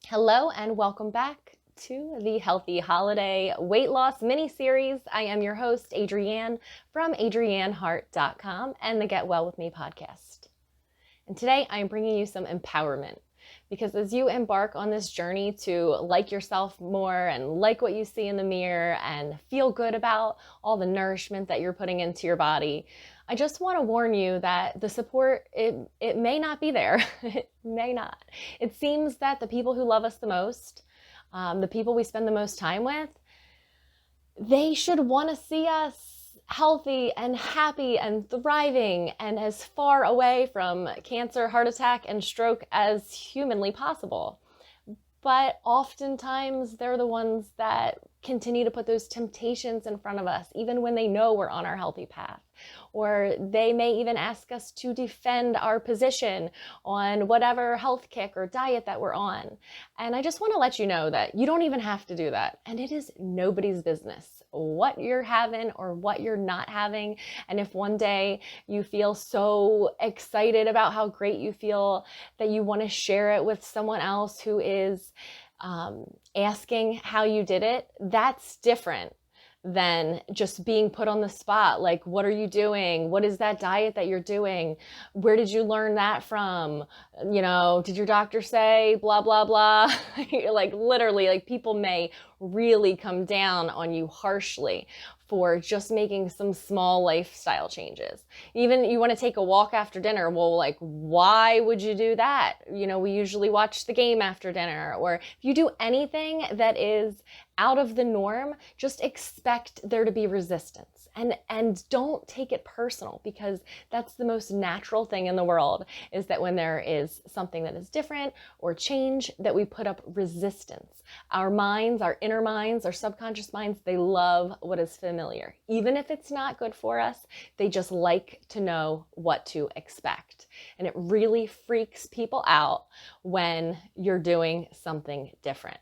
Hello and welcome back to the Healthy Holiday Weight Loss Mini-Series. I am your host, Adrienne from adriennehart.com and the Get Well With Me podcast. And today I am bringing you some empowerment because as you embark on this journey to like yourself more and like what you see in the mirror and feel good about all the nourishment that you're putting into your body, I just want to warn you that the support, it may not be there. It may not. It seems that the people who love us the most, the people we spend the most time with, they should want to see us healthy and happy and thriving and as far away from cancer, heart attack, and stroke as humanly possible. But oftentimes they're the ones that continue to put those temptations in front of us, even when they know we're on our healthy path. Or they may even ask us to defend our position on whatever health kick or diet that we're on. And I just want to let you know that you don't even have to do that. And it is nobody's business what you're having or what you're not having. And if one day you feel so excited about how great you feel that you want to share it with someone else who is asking how you did it, that's different than just being put on the spot. Like, what are you doing? What is that diet that you're doing? Where did you learn that from? You know, did your doctor say blah, blah, blah? Like literally, like people may really come down on you harshly for just making some small lifestyle changes. Even you want to take a walk after dinner. Well, like, why would you do that? You know, we usually watch the game after dinner. Or if you do anything that is out of the norm, just expect there to be resistance. And don't take it personal, because that's the most natural thing in the world, is that when there is something that is different or change, that we put up resistance. Our minds, our inner minds, our subconscious minds, they love what is familiar. Even if it's not good for us, they just like to know what to expect. And it really freaks people out when you're doing something different.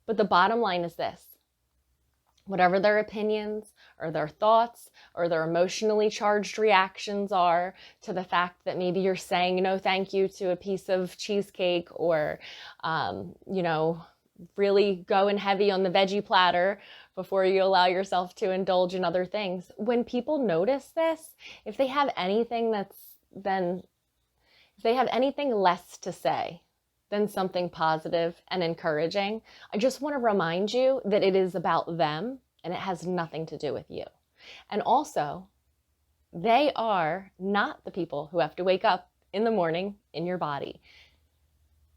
But the bottom line is this: whatever their opinions or their thoughts or their emotionally charged reactions are to the fact that maybe you're saying no thank you to a piece of cheesecake, or, really going heavy on the veggie platter before you allow yourself to indulge in other things. When people notice this, if they have anything less to say than something positive and encouraging, I just want to remind you that it is about them and it has nothing to do with you. And also, they are not the people who have to wake up in the morning in your body.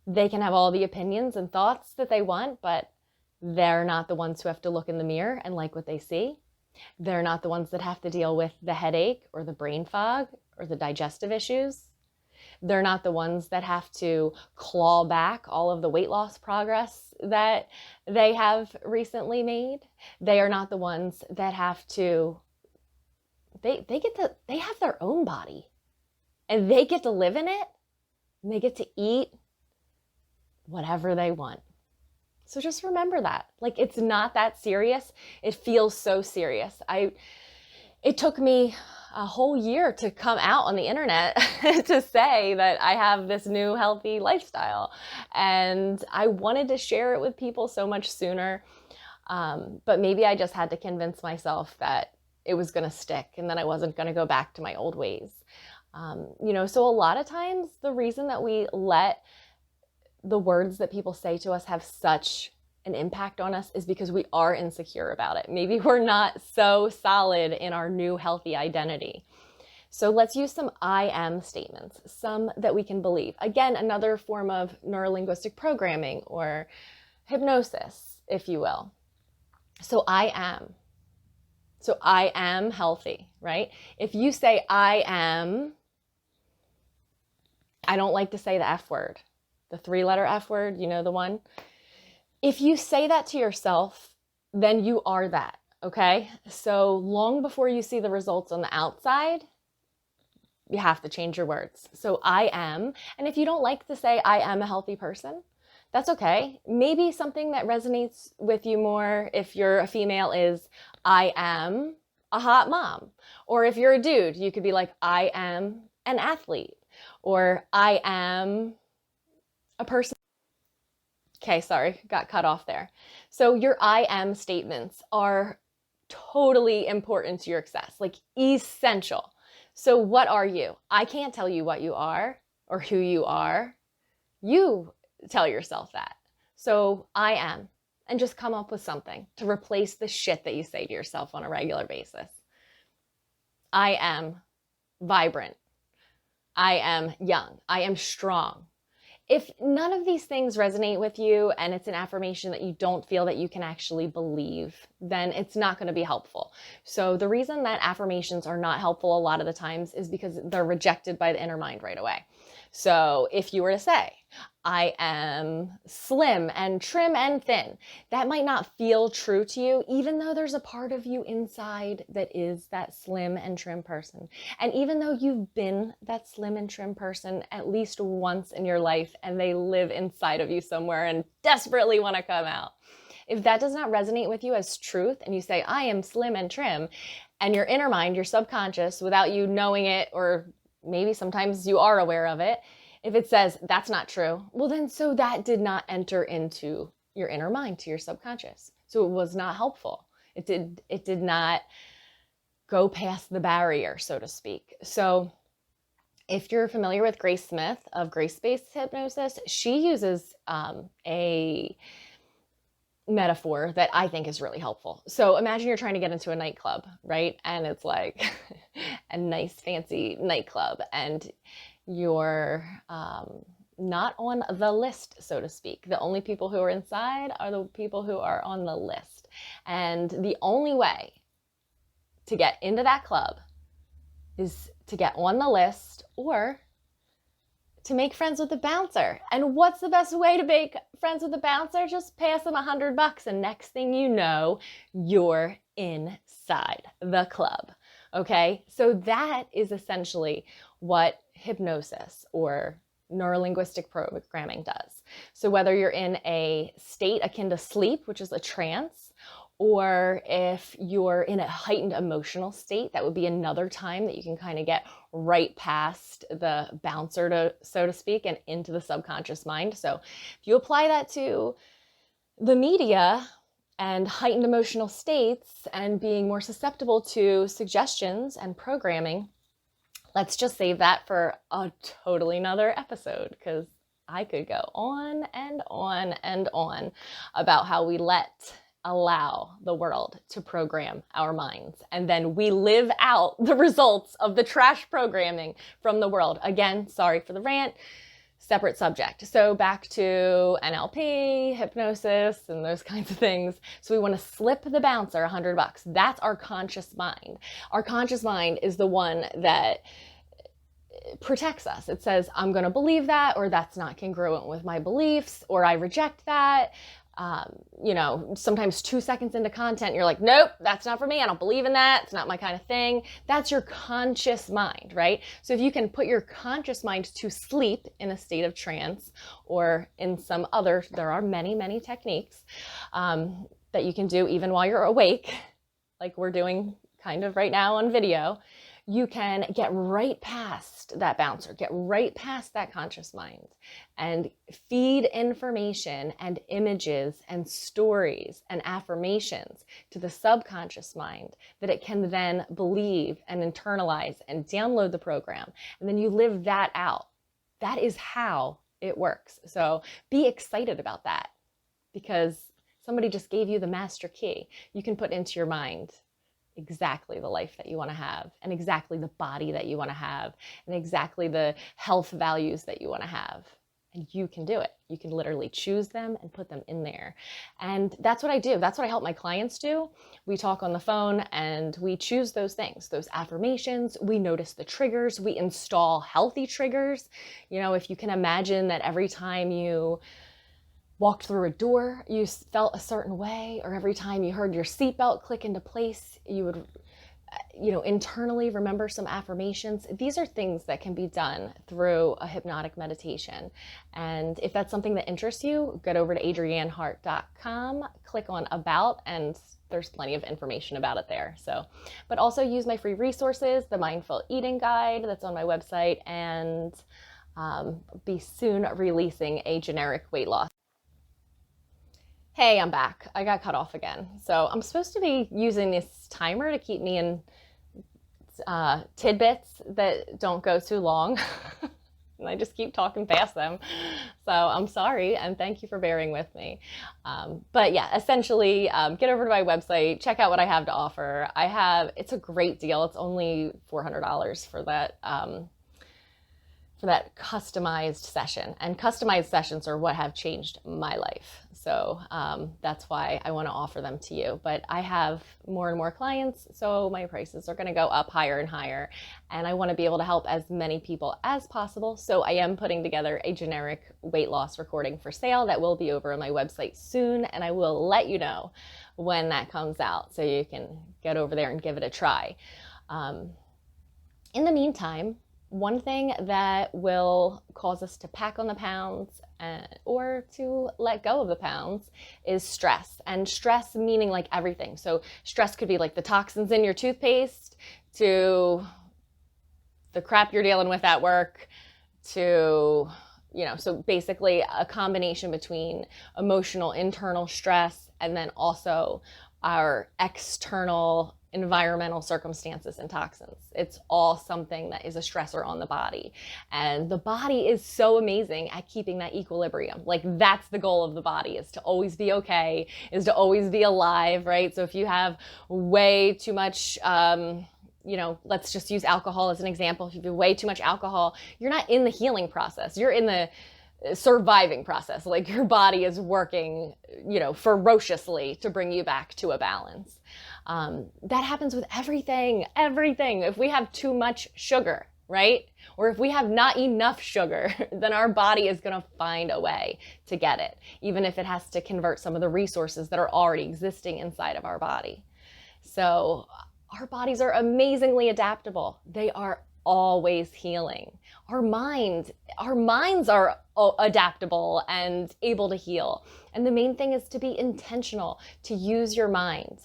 They can have all the opinions and thoughts that they want, but they're not the ones who have to look in the mirror and like what they see. They're not the ones that have to deal with the headache or the brain fog or the digestive issues. They're not the ones that have to claw back all of the weight loss progress that they have recently made. They are not the ones that have to, they have their own body and they get to live in it and they get to eat whatever they want. So just remember that. Like, it's not that serious. It feels so serious. It took me a whole year to come out on the internet to say that I have this new healthy lifestyle. And I wanted to share it with people so much sooner. But maybe I just had to convince myself that it was going to stick and that I wasn't going to go back to my old ways. So a lot of times the reason that we let the words that people say to us have such an impact on us is because we are insecure about it. Maybe we're not so solid in our new healthy identity. So let's use some I am statements, some that we can believe. Again, another form of neurolinguistic programming or hypnosis, if you will. So I am healthy, right? If you say I don't like to say the F word, the 3-letter F word, you know the one? If you say that to yourself, then you are that, okay? So long before you see the results on the outside, you have to change your words. So I am, and if you don't like to say I am a healthy person, that's okay. Maybe something that resonates with you more if you're a female is I am a hot mom. Or if you're a dude, you could be like, I am an athlete. Or I am a person Okay, sorry, got cut off there. So your I am statements are totally important to your success, like essential. So what are you? I can't tell you what you are or who you are. You tell yourself that. So I am, and just come up with something to replace the shit that you say to yourself on a regular basis. I am vibrant. I am young. I am strong. If none of these things resonate with you and it's an affirmation that you don't feel that you can actually believe, then it's not going to be helpful. So the reason that affirmations are not helpful a lot of the times is because they're rejected by the inner mind right away. So if you were to say, I am slim and trim and thin, that might not feel true to you, even though there's a part of you inside that is that slim and trim person. And even though you've been that slim and trim person at least once in your life and they live inside of you somewhere and desperately want to come out. If that does not resonate with you as truth and you say, I am slim and trim, and your inner mind, your subconscious, without you knowing it, or maybe sometimes you are aware of it, if it says that's not true, well then so that did not enter into your inner mind, to your subconscious. So it was not helpful. It did not go past the barrier, so to speak. So if you're familiar with Grace Smith of Grace-Based Hypnosis, she uses a metaphor that I think is really helpful. So imagine you're trying to get into a nightclub, right? And it's like a nice fancy nightclub, and you're not on the list, so to speak. The only people who are inside are the people who are on the list. And the only way to get into that club is to get on the list or to make friends with the bouncer. And what's the best way to make friends with the bouncer? Just pass them $100, and next thing you know, you're inside the club. Okay, so that is essentially what hypnosis or neurolinguistic programming does. So whether you're in a state akin to sleep, which is a trance, or if you're in a heightened emotional state, that would be another time that you can kind of get right past the bouncer, so to speak, and into the subconscious mind. So if you apply that to the media and heightened emotional states and being more susceptible to suggestions and programming, let's just save that for a totally another episode, because I could go on and on and on about how we allow the world to program our minds, and then we live out the results of the trash programming from the world. Again, sorry for the rant, separate subject. So back to NLP, hypnosis, and those kinds of things. So we want to slip the bouncer $100. That's our conscious mind. Our conscious mind is the one that protects us. It says, I'm going to believe that, or that's not congruent with my beliefs, or I reject that. Sometimes 2 seconds into content, you're like, nope, that's not for me. I don't believe in that. It's not my kind of thing. That's your conscious mind, right? So if you can put your conscious mind to sleep in a state of trance, or in some other, there are many, many techniques that you can do even while you're awake, like we're doing kind of right now on video, you can get right past that bouncer, get right past that conscious mind, and feed information and images and stories and affirmations to the subconscious mind that it can then believe and internalize and download the program. And then you live that out. That is how it works. So be excited about that, because somebody just gave you the master key. You can put into your mind exactly the life that you want to have, and exactly the body that you want to have, and exactly the health values that you want to have. And you can do it. You can literally choose them and put them in there. And that's what I do. That's what I help my clients do. We talk on the phone and we choose those things, those affirmations. We notice the triggers. We install healthy triggers. If you can imagine that every time you walked through a door, you felt a certain way, or every time you heard your seatbelt click into place, you would, internally remember some affirmations. These are things that can be done through a hypnotic meditation. And if that's something that interests you, get over to adriannehart.com, click on About, and there's plenty of information about it there. But also use my free resources, the Mindful Eating Guide that's on my website, and be soon releasing a generic weight loss Hey, I'm back. I got cut off again. So I'm supposed to be using this timer to keep me in tidbits that don't go too long. And I just keep talking past them. So I'm sorry, and thank you for bearing with me. But yeah, essentially, get over to my website, check out what I have to offer. It's a great deal. It's only $400 for that customized session. And customized sessions are what have changed my life. So that's why I want to offer them to you. But I have more and more clients, so my prices are going to go up higher and higher. And I want to be able to help as many people as possible. So I am putting together a generic weight loss recording for sale that will be over on my website soon. And I will let you know when that comes out so you can get over there and give it a try. In the meantime, one thing that will cause us to pack on the pounds or to let go of the pounds is stress. And stress meaning like everything. So stress could be like the toxins in your toothpaste, to the crap you're dealing with at work, to, so basically a combination between emotional, internal stress, and then also our external environmental circumstances and toxins. It's all something that is a stressor on the body. And the body is so amazing at keeping that equilibrium. Like that's the goal of the body, is to always be okay, is to always be alive, right? So if you have way too much, let's just use alcohol as an example. If you have way too much alcohol, you're not in the healing process. You're in the surviving process. Like your body is working, ferociously to bring you back to a balance. That happens with everything. If we have too much sugar, right? Or if we have not enough sugar, then our body is going to find a way to get it, even if it has to convert some of the resources that are already existing inside of our body. So our bodies are amazingly adaptable. They are always healing. Our minds are adaptable and able to heal. And the main thing is to be intentional, to use your mind,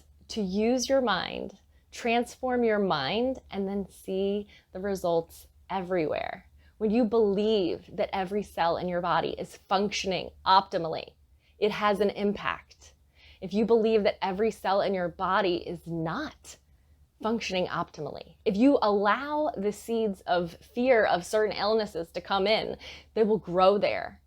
transform your mind, and then see the results everywhere. When you believe that every cell in your body is functioning optimally, it has an impact. If you believe that every cell in your body is not functioning optimally, if you allow the seeds of fear of certain illnesses to come in, they will grow there.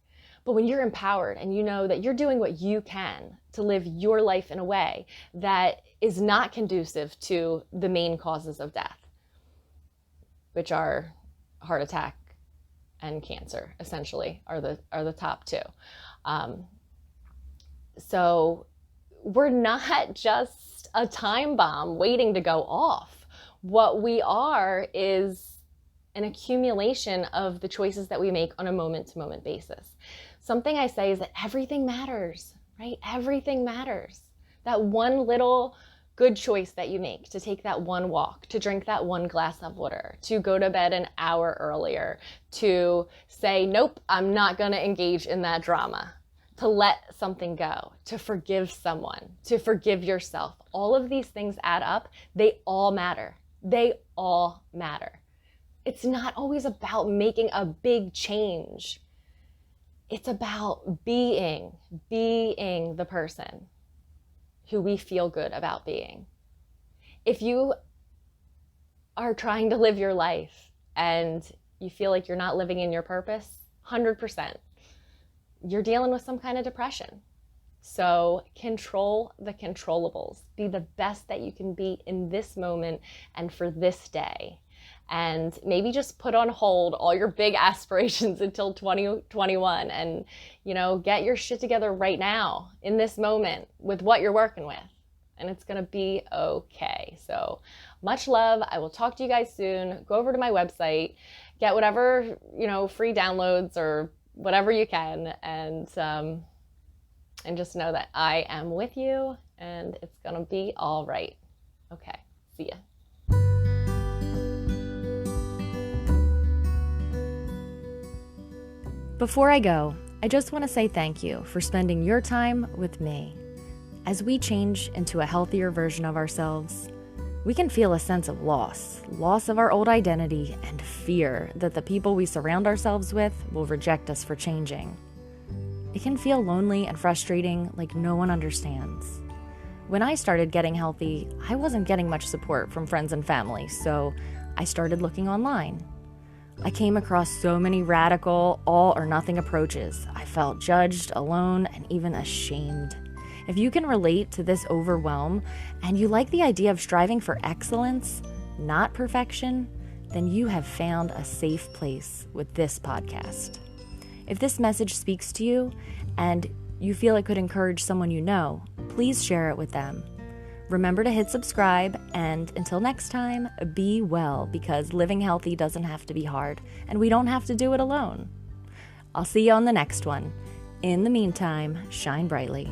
But when you're empowered and you know that you're doing what you can to live your life in a way that is not conducive to the main causes of death, which are heart attack and cancer, essentially, are the top two. So we're not just a time bomb waiting to go off. What we are is an accumulation of the choices that we make on a moment-to-moment basis. Something I say is that everything matters, right? Everything matters. That one little good choice that you make, to take that one walk, to drink that one glass of water, to go to bed an hour earlier, to say, nope, I'm not going to engage in that drama, to let something go, to forgive someone, to forgive yourself. All of these things add up. They all matter. They all matter. It's not always about making a big change. It's about being the person who we feel good about being. If you are trying to live your life and you feel like you're not living in your purpose, 100%, you're dealing with some kind of depression. So control the controllables. Be the best that you can be in this moment and for this day. And maybe just put on hold all your big aspirations until 2021 and, get your shit together right now in this moment with what you're working with. And it's going to be okay. So much love. I will talk to you guys soon. Go over to my website, get whatever, free downloads or whatever you can. And just know that I am with you and it's going to be all right. Okay. See ya. Before I go, I just want to say thank you for spending your time with me. As we change into a healthier version of ourselves, we can feel a sense of loss of our old identity, and fear that the people we surround ourselves with will reject us for changing. It can feel lonely and frustrating, like no one understands. When I started getting healthy, I wasn't getting much support from friends and family, so I started looking online. I came across so many radical, all or nothing approaches. I felt judged, alone, and even ashamed. If you can relate to this overwhelm and you like the idea of striving for excellence, not perfection, then you have found a safe place with this podcast. If this message speaks to you and you feel it could encourage someone you know, please share it with them. Remember to hit subscribe, and until next time, be well, because living healthy doesn't have to be hard, and we don't have to do it alone. I'll see you on the next one. In the meantime, shine brightly.